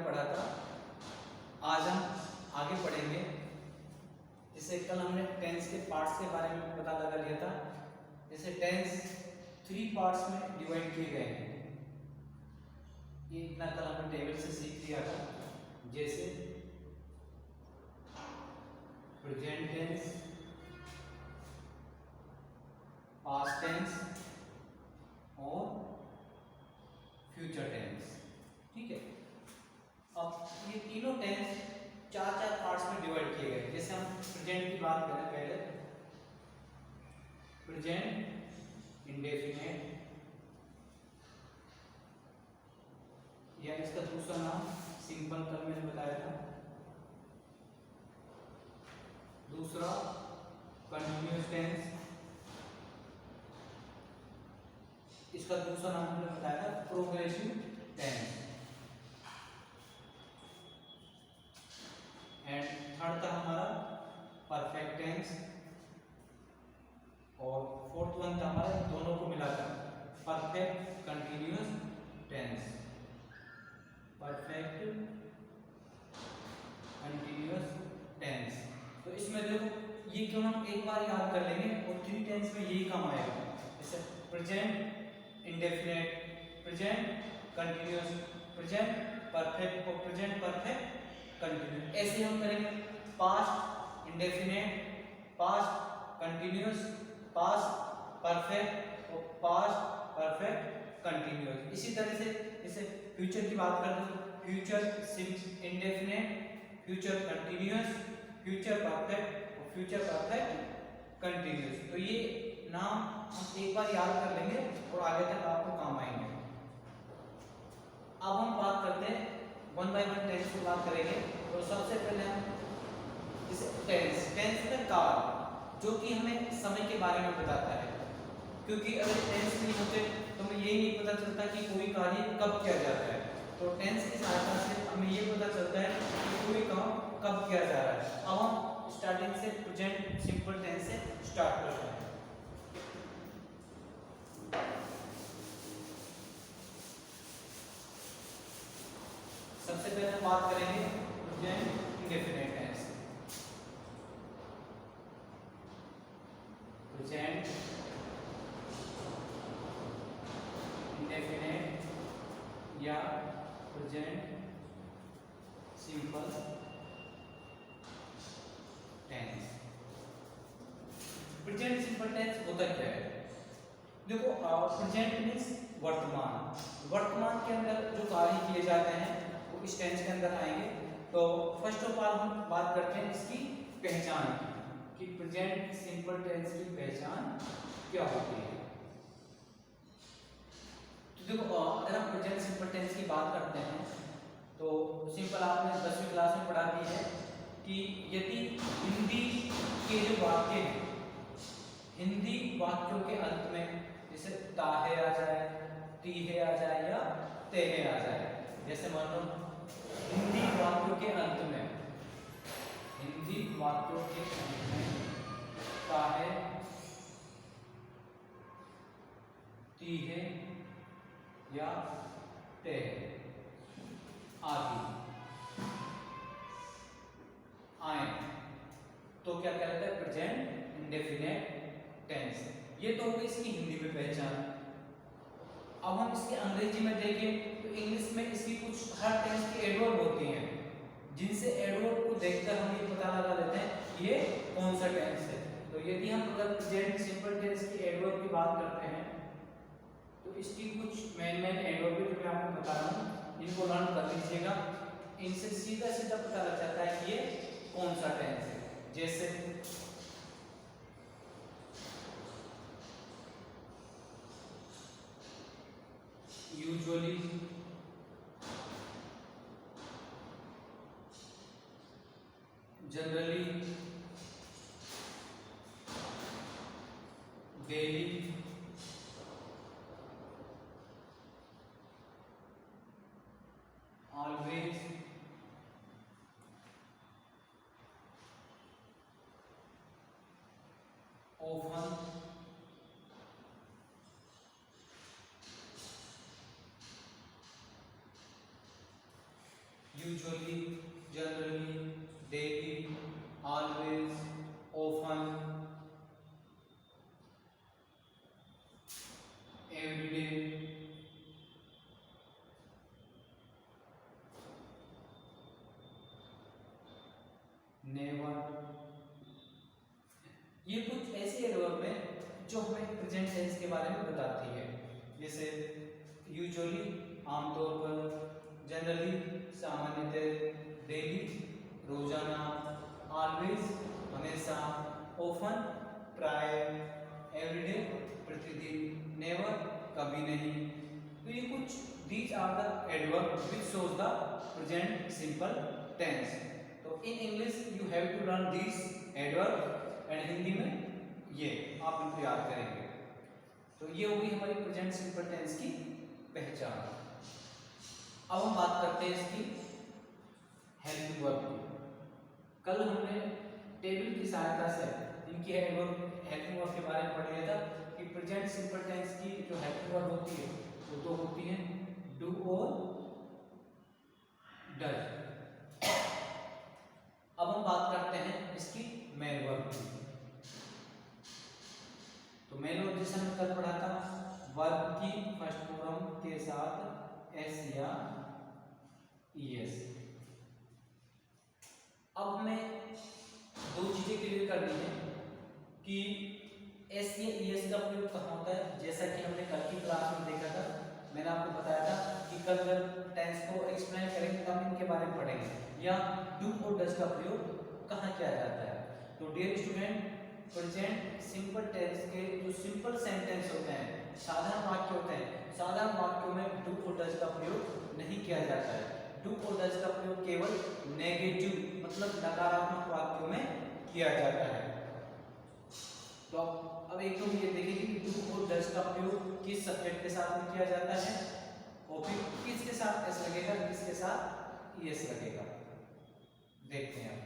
पढ़ा था, आज हम आगे पढ़ेंगे। जैसे कल हमने टेंस के पार्ट्स के बारे में पता लगा लिया था। जैसे टेंस 3 पार्ट्स में डिवाइड किए गए हैं, ये इतना कल हमने टेबल से सीख लिया था। जैसे प्रेजेंट टेंस, पास्ट टेंस और फ्यूचर टेंस। ठीक है, अब ये तीनों टेंस 4-4 पार्ट्स में डिवाइड किए गए। जैसे हम प्रेजेंट की बात करें, पहले प्रेजेंट इंडेफिनिट, या इसका दूसरा नाम सिंपल कल मैंने बताया था। दूसरा कंटिन्यूअस टेंस, इसका दूसरा नाम मैंने बताया था प्रोग्रेसिव टेंस। एंड थर्ड था हमारा परफेक्ट टेंस, और फोर्थ वन था हमारा दोनों को मिलाकर perfect continuous tense. Perfect continuous tense. तो इसमें देखो, ये क्यों हम एक बार याद कर लेंगे और 3 टेंस में यही काम आएगा। जैसे present indefinite, present continuous, present perfect और प्रेजेंट परफेक्ट कंटिन्यूअस। ऐसे हम करेंगे past indefinite, past continuous, past perfect और पास्ट परफेक्ट कंटिन्यूअस। इसी तरह से जैसे फ्यूचर की बात करते हैं, future indefinite, future continuous, future perfect और फ्यूचर परफेक्ट कंटिन्यूअस। तो ये नाम हम एक बार याद कर लेंगे और आगे तक आपको काम आएंगे। अब हम बात करते हैं 1 बाय 1 टेंस की बात करेंगे। तो सबसे पहले हम टेंस में काल, जो कि हमें समय के बारे में बताता है। क्योंकि अगर टेंस नहीं होते तो हमें यही नहीं पता चलता कि कोई कार्य कब किया जाता है। तो टेंस की सहायता से हमें ये पता चलता है कि कोई काम कब किया जा रहा है। अब हम स्टार्टिंग से प्रेजेंट सिंपल टेंस से स्टार्ट करते हैं। सबसे पहले हम बात करेंगे present indefinite tense. Present indefinite या present simple tense. Present simple tense होता क्या है? देखो, प्रेजेंट मीन्स वर्तमान। वर्तमान के अंदर जो कार्य किए जाते हैं वो इस टेंस के अंदर आएंगे। तो फर्स्ट ऑफ ऑल हम बात करते हैं इसकी पहचान की, कि प्रेजेंट सिंपल टेंस की पहचान क्या होती है। तो देखो, अगर हम प्रेजेंट सिंपल टेंस की बात करते हैं तो सिंपल आपने 10वीं क्लास में पढ़ा दी है कि यदि हिंदी के जो वाक्य हैं, हिंदी वाक्यों के अंत में जैसे ताहे आ जाए, तीहे आ जाए या तेहे आ जाए। जैसे मान लो हिंदी वाक्यों के अंत में, हिंदी वाक्यों के अंत में ताहे, तीहे या तेहे आदि आए तो क्या कहलाता है? Present indefinite tense. ये तो होगी इसकी हिंदी में पहचान। अब हम इसके अंग्रेजी में देखें तो इंग्लिश में इसकी कुछ हर टेंस की एडवर्ब होती हैं, जिनसे एडवर्ब को देखकर हम ये पता लगा लेते हैं कि ये कौन सा टेंस है। तो यदि हम अगर प्रेजेंट सिंपल टेंस की एडवर्ब की बात करते हैं तो इसकी कुछ मेन एडवर्ब जो मैं आपको बता रहा हूँ, इनको लर्न कर लीजिएगा। इनसे सीधा सीधा पता लग जाता है कि ये कौन सा टेंस है। जैसे usually, generally, daily, always, often, usually, generally, daily, always, often, everyday, never. ये कुछ ऐसे एडवर्ब है जो हमें प्रेजेंट टेंस के बारे में बताती है। जैसे यूजुअली आमतौर पर, जनरली सामान्यतः, डेली रोजाना, ऑलवेज हमेशा, ऑफन प्राय, एवरीडे प्रतिदिन, नेवर कभी नहीं। तो ये कुछ these are the adverb which shows the present simple tense. तो in English you have to learn this adverb and Hindi में ये आप इनको याद करेंगे। तो ये होगी हमारी प्रेजेंट सिंपल टेंस की पहचान। अब हम बात करते हैं इसकी हेल्पिंग वर्ब की। कल हमने टेबल की सहायता से इनकी हेल्पिंग वर्ब के बारे में पढ़ लिया था कि प्रेजेंट सिंपल टेंस की जो हेल्पिंग वर्ब होती है वो दो होती है, डू और डज। अब हम बात करते हैं इसकी मेन वर्ब की। तो मेन वर्ब जैसे हमने कल पढ़ा था, वर्ब की फर्स्ट फॉर्म के साथ एस या ईएस। अब हमें दो चीजें क्लियर करनी है कि एस या ईएस का प्रयोग कहाँ होता है। जैसा कि हमने कल की क्लास में देखा था, मैंने आपको बताया था कि कल जब टेंस को एक्सप्लेन करेंगे तब इनके बारे में पढ़ेंगे, या डू और डज का प्रयोग कहाँ किया जाता है। तो dear student, present simple tense के जो सिंपल सेंटेंस होते हैं, साधारण वाक्य होते हैं, साधारण वाक्यों में डू और डज का प्रयोग नहीं किया जाता है। डू और डज का प्रयोग केवल नेगेटिव मतलब नकारात्मक वाक्यों में किया जाता है। तो अब एक तो ये देखिए कि डू और डज का प्रयोग किस सब्जेक्ट के साथ में किया जाता है, और फिर किसके साथ एस लगेगा, किसके साथ ईएस लगेगा। देखते हैं।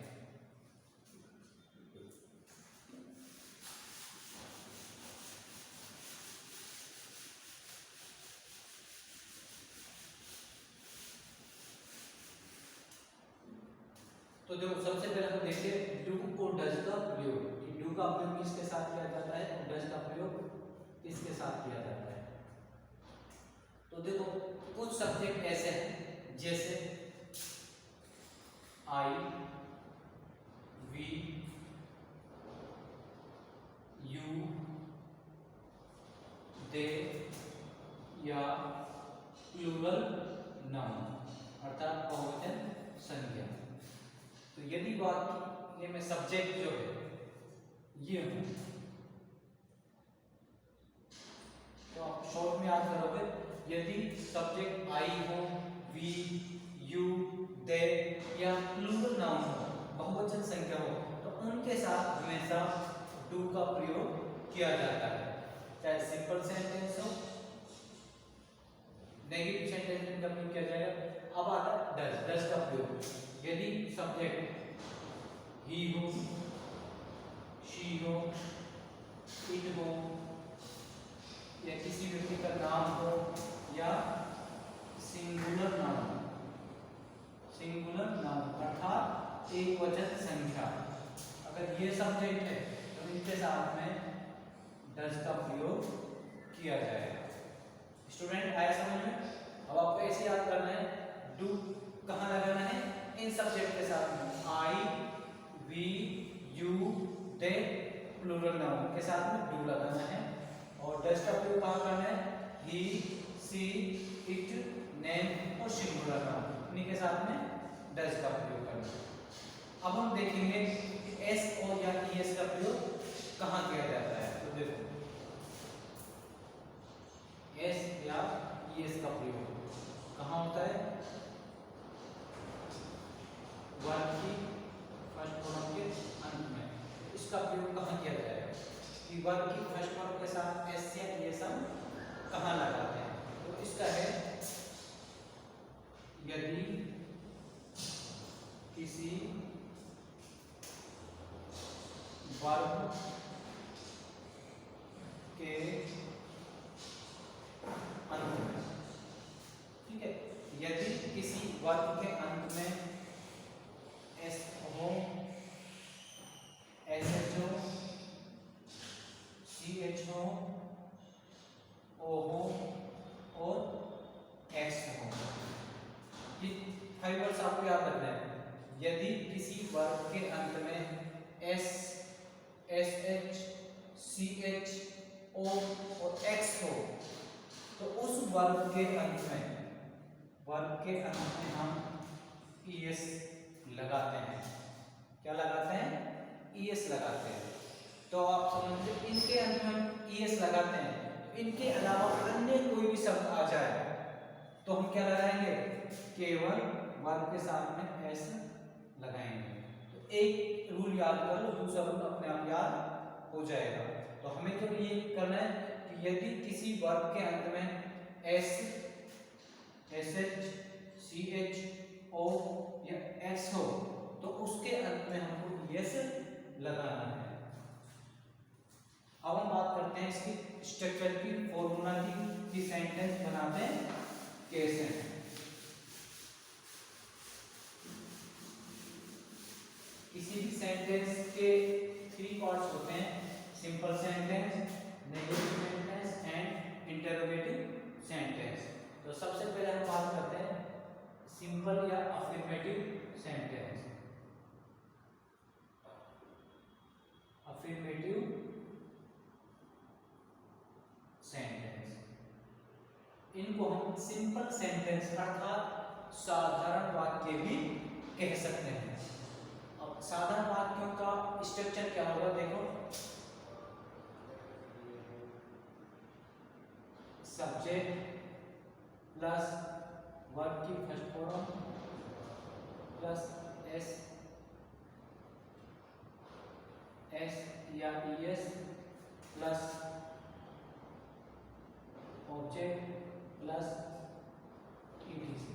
तो देखो, सबसे पहले हम देखते हैं डू और डज का प्रयोग। डू का प्रयोग किसके साथ किया जाता है और डज का प्रयोग किसके साथ किया जाता है। तो देखो, कुछ सब्जेक्ट ऐसे हैं जैसे आई, वी, यू, दे या प्लूरल नाउन अर्थात बहुवचन संज्ञा। तो यदि वाक्य में सब्जेक्ट जो है ये हो, तो आप शॉर्ट में याद करोगे, यदि सब्जेक्ट आई हो, वी, यू, दे या प्लूरल नाउन हो, बहुवचन संख्या हो, तो उनके साथ हमेशा डू का प्रयोग किया जाता है। चाहे सिंपल सेंटेंस हो, नेगेटिव सेंटेंस में प्रयोग किया जाएगा। अब आता है डज। डज का प्रयोग यदि सब्जेक्ट ही हो, शी हो, इट हो, या किसी व्यक्ति का नाम हो, या सिंगुलर नाउन, सिंगुलर नाउन अर्थात एक वचन संख्या, अगर ये सब्जेक्ट है तो इनके साथ में डज का प्रयोग किया जाएगा। स्टूडेंट आया समझ में? अब आपको ऐसे याद करना है, डू कहाँ लगाना है, इन सब्जेक्ट के साथ में, I, we, you, they plural noun के साथ में डू लगाना है। और डज का प्रयोग कहाँ करना है, ही, सी, इट, नेम और सिंगुलर नाउन, इन्हीं के साथ में डज का प्रयोग करना है। अब हम देखेंगे कि एस और या ईएस का प्रयोग कहाँ किया जाता है। तो देखो, एस या ईएस का प्रयोग कहाँ होता है, वर्ब की फर्स्ट फॉर्म के अंत में। इसका प्रयोग कहाँ किया जाएगा कि वर्ब की फर्स्ट फॉर्म के साथ एस या ईएस हम कहाँ लगाते हैं। तो इसका है, यदि किसी वर्ब के अंत में, ठीक है, यदि किसी वर्ब के अंत में हो, ओ हो और एक्स हो। ये 5 वर्ड्स आपको याद रखना है। यदि किसी वर्ग के अंत में S, S H, C H, O और एक्स हो तो उस वर्ग के अंत में हम ईएस लगाते हैं। क्या लगाते हैं? ईएस लगाते हैं। तो आप समझते, इनके अंत में हम ईएस लगाते हैं, तो इनके अलावा अन्य कोई भी शब्द आ जाए तो हम क्या लगाएंगे? केवल वर्ग के साथ में एस लगाएंगे। तो एक रूल याद कर लो, दूसरा रूल अपने आप याद हो जाएगा। तो हमें तो ये करना है कि यदि किसी वर्ग के अंत में S, S H, C H, O या एक्स हो तो उसके अंत में हमको यस लगाना है। अब हम बात करते हैं इसकी स्ट्रक्चर की, फॉर्मूला की, कि सेंटेंस बनाते हैं कैसे। किसी भी सेंटेंस के 3 पार्ट्स होते हैं: simple sentence, negative sentence and interrogative sentence. तो सबसे पहले हम बात करते हैं सिंपल या अफर्मेटिव सेंटेंस। अफर्मेटिव सेंटेंस, इनको हम सिंपल सेंटेंस अर्थात साधारण वाक्य भी कह सकते हैं। अब साधारण वाक्यों का स्ट्रक्चर क्या होगा, देखो। सब्जेक्ट प्लस वर्ब की first form plus S, S या ES plus object plus ETC.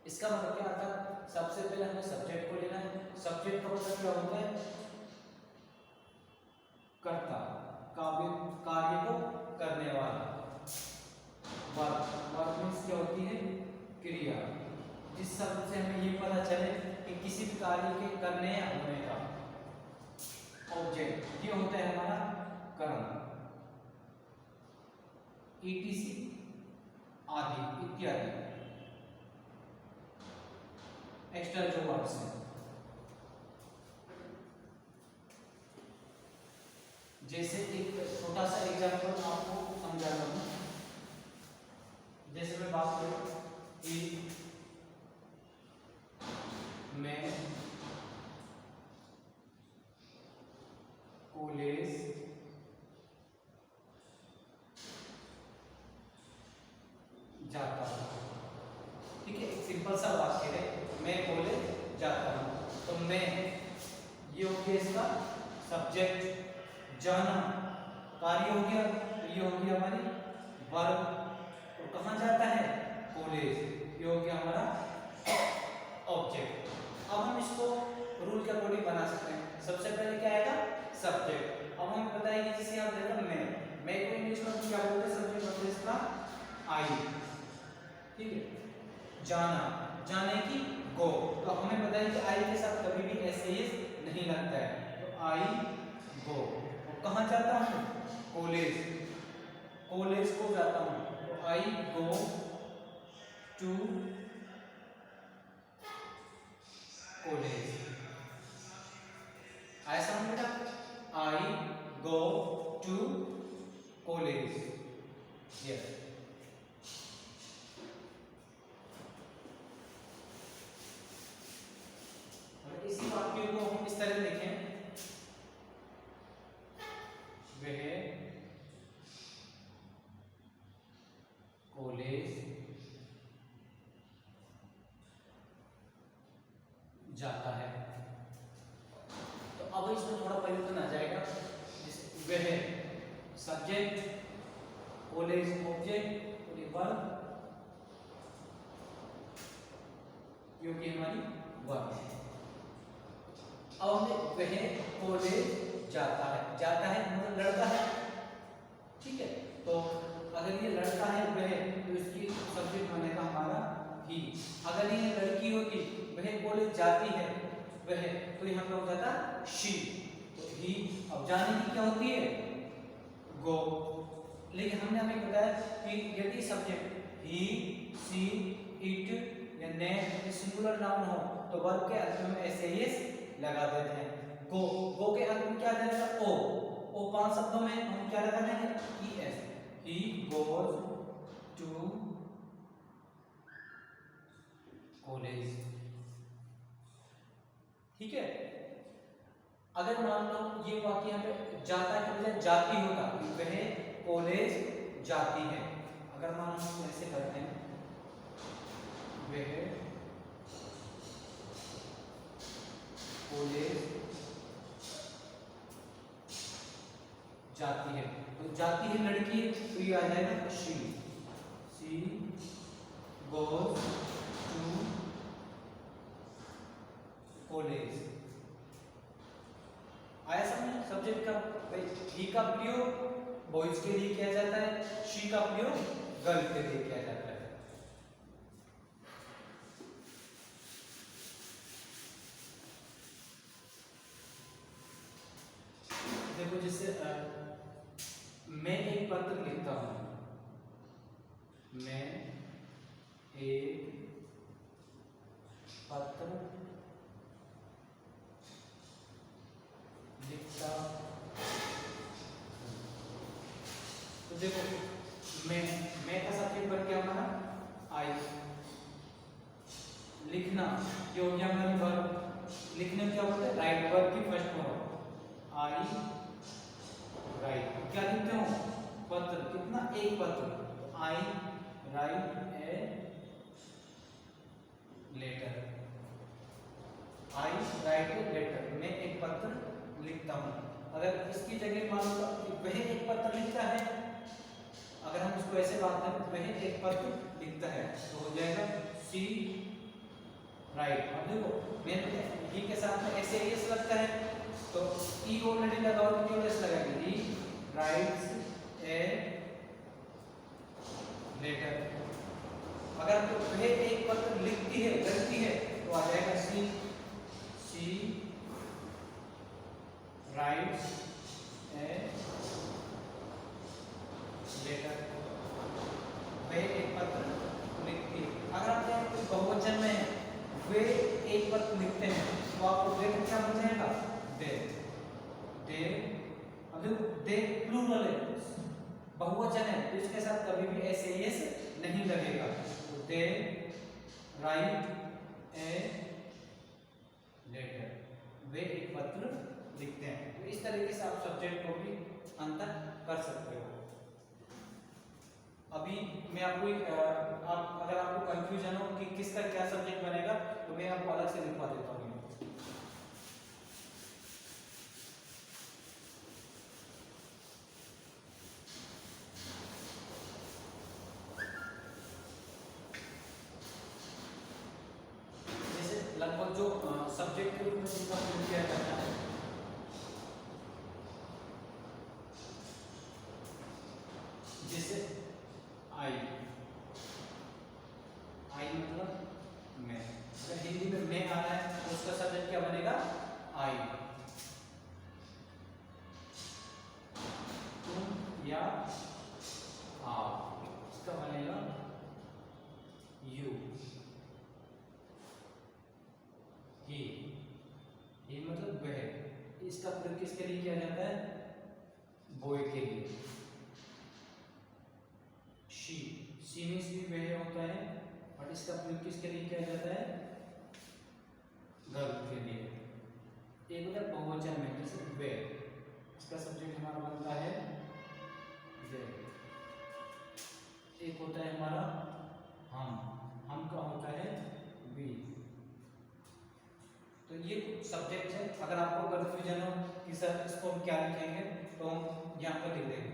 इसका मतलब क्या आता है? सबसे पहले हमें सब्जेक्ट को लेना है। सब्जेक्ट का मतलब क्या होता है? कर्ता, कार्य को करने वाला। वर्ब मीन्स क्या होती है? क्रिया। जिस शब्द से हमें ये पता चले कि किसी भी कार्य के करने या होने का। ऑब्जेक्ट ये होता है हमारा कर्म। ईटीसी आदि इत्यादि एक्स्ट्रा जो वर्ड्स हैं। जैसे एक छोटा सा एग्जांपल आपको समझाता हूं। जैसे मैं बात करूं कि मैं कॉलेज जाता हूं, ठीक है। एक सिंपल सा वाक्य है, मैं कॉलेज जाता हूं। तो मैं, ये हो गया इसका सब्जेक्ट। जाना कार्य हो गया, तो ये हो गया हमारी वर्ब। तो कहाँ जाता है? कॉलेज, ये हो गया हमारा ऑब्जेक्ट। अब हम इसको रूल के अकॉर्डिंग बना सकते हैं। सबसे पहले क्या आएगा? सब्जेक्ट। अब हम बताएंगे, जैसे आप देखो मैं को इंग्लिश में क्या बोलते हैं? सब्जेक्ट होता है इसका आई, ठीक है। जाना, जाने की गो। तो हमें बताइए कि आई के साथ कभी भी एस नहीं लगता है, तो आई गो। कहाँ जाता हूँ? कॉलेज, कॉलेज को जाता हूँ, तो आई गो टू कॉलेज। ऐसा हम बेटा, आई गो टू कॉलेज। यस। इसी वाक्य को हम इस तरह लिखें, वह कॉलेज जाता है। तो अब इसमें थोड़ा परिवर्तन आ जाएगा। वह सब्जेक्ट, कॉलेज ऑब्जेक्ट और ये वर्ब, क्योंकि हमारी वर्ब है। अब हमने वह कॉलेज जाता है, जाता है मतलब लड़का है, ठीक है। तो अगर ये लड़का है वह, तो इसकी सब्जेक्ट बनेगा हमारा ही। अगर ये लड़की होती, वह कॉलेज जाती है वह, तो यहाँ पे हो जाता शी, तो ही। अब जाने की क्या होती है? गो। लेकिन हमने हमें बताया कि यदि सब्जेक्ट ही, सी, इट या ने सिंगुलर नाउन हो तो वर्ब के अंत में एस लगा देते हैं। गो, गो के अंत में क्या देना है? ओ 5 शब्दों में हम क्या लगा देंगे? ES। He goes to college. ठीक है। अगर मान लो ये वाक्य यहाँ पे जाता के बजाय जाती होता, वह कॉलेज जाती है। अगर मान लो हम ऐसे करते हैं, वह कॉलेज जाती है, तो जाती है लड़की है तो ये आ जाएगा शी गोज टू कॉलेज। आया समझ? सब्जेक्ट का ही का प्रयोग बॉयज के लिए किया जाता है, शी का प्रयोग गर्ल के लिए किया जाता है। देखो जैसे मैं एक पत्र लिखता हूं, मैं एक पत्र लिखता। तो देखो मैं का सब्जेक्ट बन गया हमारा आई, लिखना ये हो गया हमारी वर्ब। लिखने में क्या होता है? राइट, वर्ब की फर्स्ट फॉर्म आई राइट। क्या लिखते हो? पत्र। कितना? एक पत्र। I write a letter. I write a letter, मैं एक पत्र लिखता हूँ। अगर इसकी जगह मान लो वह एक पत्र लिखता है, अगर हम इसको ऐसे बात करें तो वह एक पत्र लिखता है तो हो जाएगा सी राइट। अब देखो मैंने ही के साथ में ऐसे एस लगता है तो ई ऑलरेडी लगा हुआ है, क्यों एस लगाएंगे? He writes a letter. अगर तो वह एक पत्र लिखती है, करती है तो आ जाएगा सी राइट्स ए लेटर। वह एक पत्र लिखती है। अगर आप कोई बहुवचन में वे एक पत्र लिखते हैं तो आपको वे क्या बन जाएगा? दे। दे अब देखो दे प्लूरल है, बहुवचन है तो इसके साथ कभी भी एस नहीं लगेगा। तो दे राइट ए लेटर, वे एक पत्र लिखते हैं। तो इस तरीके से आप सब्जेक्ट को भी अंतर कर सकते हो। अभी मैं आपको आप अगर आपको कंफ्यूजन हो कि किसका क्या सब्जेक्ट बनेगा तो मैं आपको अलग से लिखवा देता हूँ। जैसे लगभग जो सब्जेक्ट के रूप में जिनका प्रयोग किया जाता है, जैसे आई मतलब मैं। अगर हिंदी में मैं आ रहा है तो उसका सब्जेक्ट क्या बनेगा? आई। तुम या आप, इसका बनेगा यू। ही मतलब वह, इसका प्रयोग किसके लिए किया जाता है? बॉय के लिए। शी मीन्स भी वह होता है और इसका प्रयोग किसके लिए किया जाता है? गर्ल के लिए। एक होता है बहुवचन में, जैसे वे, इसका सब्जेक्ट हमारा बनता है वे। एक होता है हमारा हम का होता है वी। तो ये कुछ सब्जेक्ट है। अगर आपको कंफ्यूजन हो कि सर इसको हम क्या लिखेंगे तो हम यहाँ पर लिख देंगे।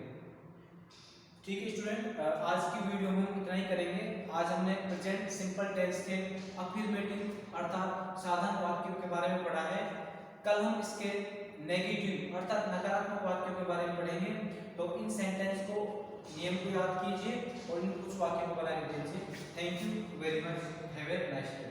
ठीक है स्टूडेंट, आज की वीडियो में हम इतना ही करेंगे। आज हमने प्रेजेंट सिंपल टेंस के अफर्मेटिव अर्थात साधन वाक्यों के बारे में पढ़ा है। कल हम इसके नेगेटिव अर्थात नकारात्मक वाक्यों के बारे में पढ़ेंगे। तो इन सेंटेंस को नियम को याद कीजिए और इन कुछ वाक्यों को बना के दीजिए। Thank you very much, have a nice day.